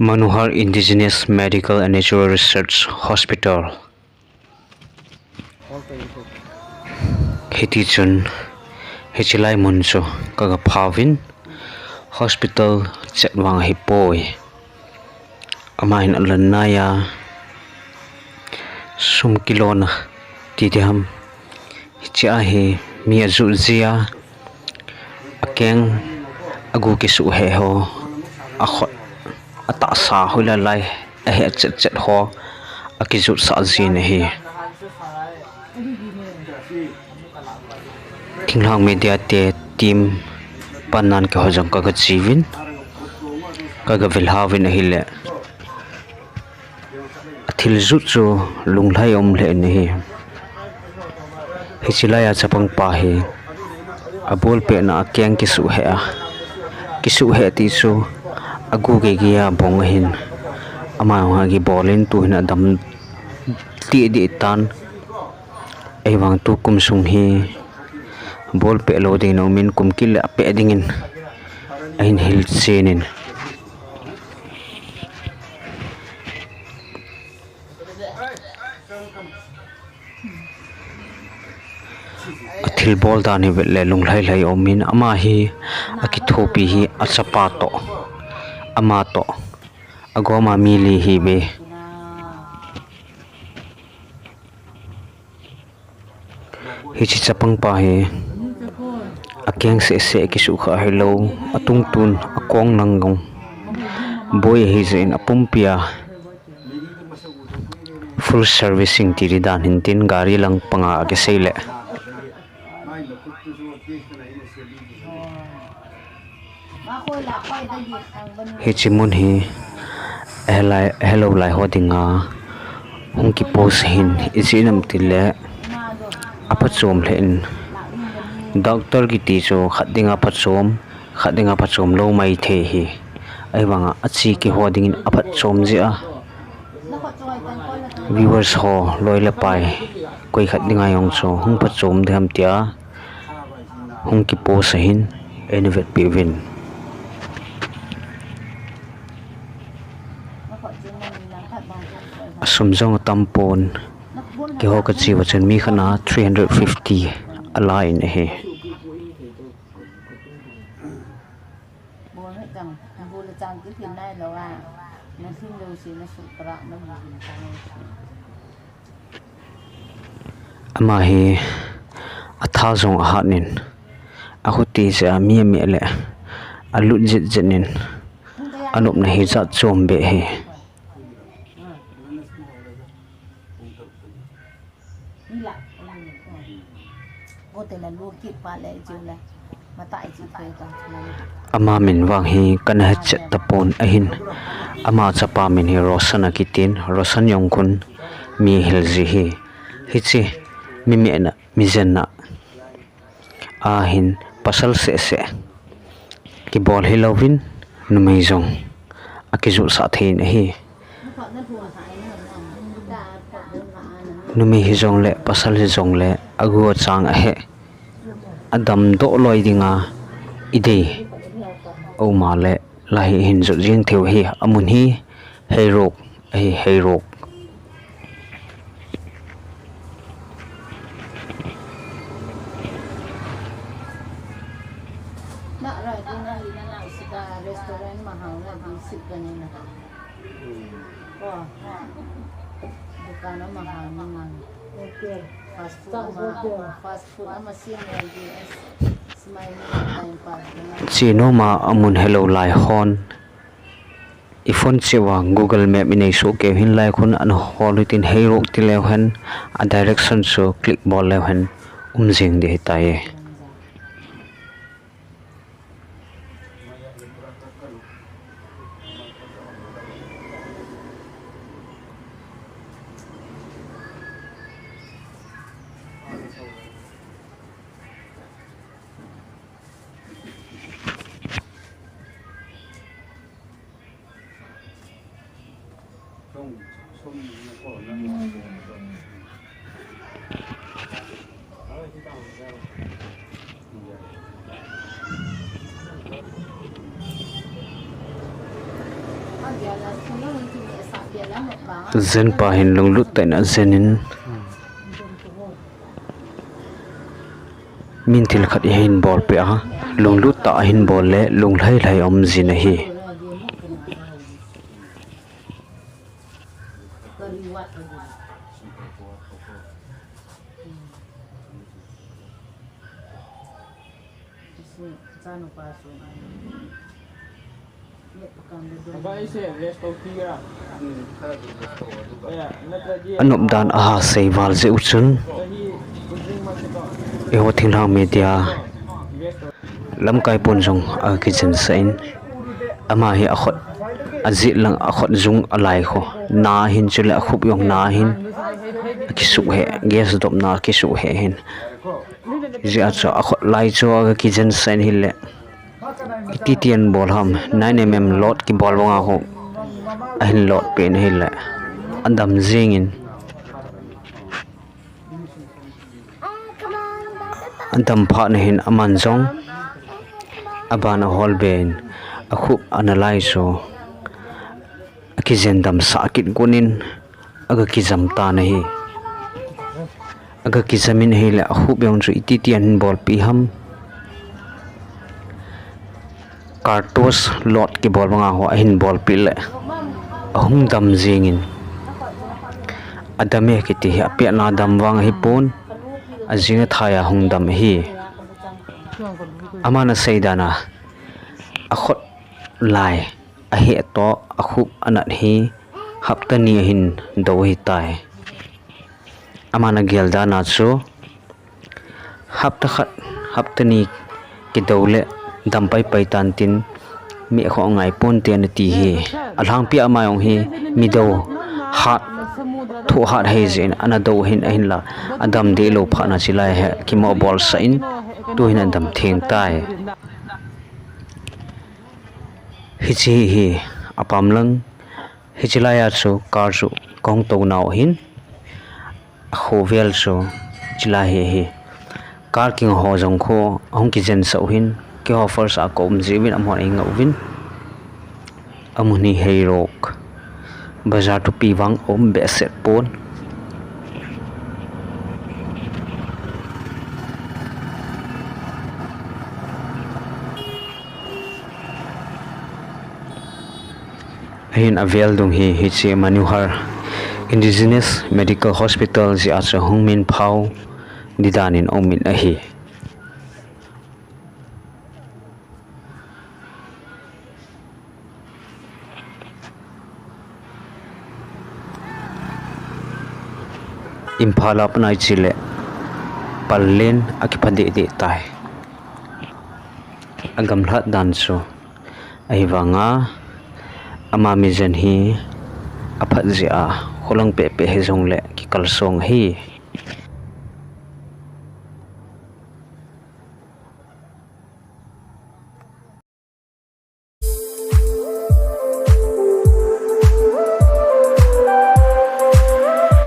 Manohar Indigenous Medical and Natural Research Hospital hiti chun hichilai muncho kaga phawin hospital chetwang hipoi amain alanaya sum kilona tidiham hicha hi mi azu zia akeng agu kisu he ho akhot ata sa hula lai a he chet ho akizut sa zin hi thinglang media te team panan ke hojang kaga chivin kaga velhavin hile athil zut chu lunglai le ni hichilaya chapang pa hi abol pe na akyang kisu he ti chu agu ge gia bong hin ama ha gi bolin tu hin adam ti di tan ewang tu kum sung hi bol pe lo ding no min kum kil pe dingin ain hil chenin athil bol dan hi le lung lai lai omin ama hi akithopi hi achapa to ama to agoma mili hi be hi chi chapang pa hi akyang se kisu kha hello atung tun akong nanggong boy hi zain apumpia full servicing tiridan hintin gari lang panga ke seile hichimun hi hello lai hodinga hongki pos hin isinam tile apachom len doctor ki ti cho khadinga pachom lo mai the hi aiwanga achi ki hoding apachom ji a viewers ho loila pai koi khadinga yong cho hong pachom dham tia hong ki pos hin enevet pivin asumjong tampon ke ho ka chi wachan mi khana 350 align he ama hi atha jong hanin ahuti sa mi le alut jenin anup na hi za chom be he ama min wang hi kana chet tapon ahin ama chapa min hi rosana kitin rosan yongkun mi hilji hi hichi mi na mi jenna ahin pasal se ki bol hilovin numai jong akizul sa thein hi numi hi jong le pasal hi jong le agu chang a he adam do loi dinga idei o ma le lai hin zu jing theu hi amun hi heirok chino ma amun hello lai hon ifon chewa google map inei so ke hin lai khun an holitin heirok ti lewhan a direction so click bol lewhan jing de taye zen pa hin lung lut tai na zenin min thil khat hin bol pe a lung lut ta hin bol le lung lai lai om zin a hi anop dan aha seiwal ze uchun eho thinglang media lamkai pon jong a kitchen sain ama hi a khot azi lang a khot jung alai kho na hin chule a khup yong na hin ki su he gas dop na ki su he hin ji a cho a khot lai cho a kitchen sain hi le titian bol ham 9mm lot ki bol wanga ho a hin lot pen hi le andam zingin andam pha na hin aman jong abana hol ben a khup analyze so aki zendam sakit gunin aga ki jamta na hi aga ki zamin hi le a khup yong chu titian bol pi ham cartos lot ki bol wanga ho a hin bol pi le ahum dam zingin adame ki ti apia na dam wang hi pon azinga thaya hung dam hi amana seidana akhot lai a he to akhup anat hi haptani hin do hi tai amana gelda na chu hapta khat haptani ki dole dam pai pai tan tin mi kho ngai pon te na ti hi alhang pi ama yong hi mi do hat thu hat he jin ana do hin ahin la adam de lo pha na chilai he ki mo bol sain tu hin adam theng tai hi chi hi apam lang hi chilaya chu kar chu kong to naw hin khovel chu chila he kar king ho jong kho ong ki jen so hin ki offer sa kom jiwin amon ai ngawin amuni heirok bazar tu piwang om be set pon hin avel dum hi chi manuhar indigenous medical hospital ji acha hungmin phau didanin omin a hi Impala panai chile pallen akipade de tai agam hlat dan so ai wanga ama mi jan hi aphat zia holang pe pe he jong le ki kalsong hi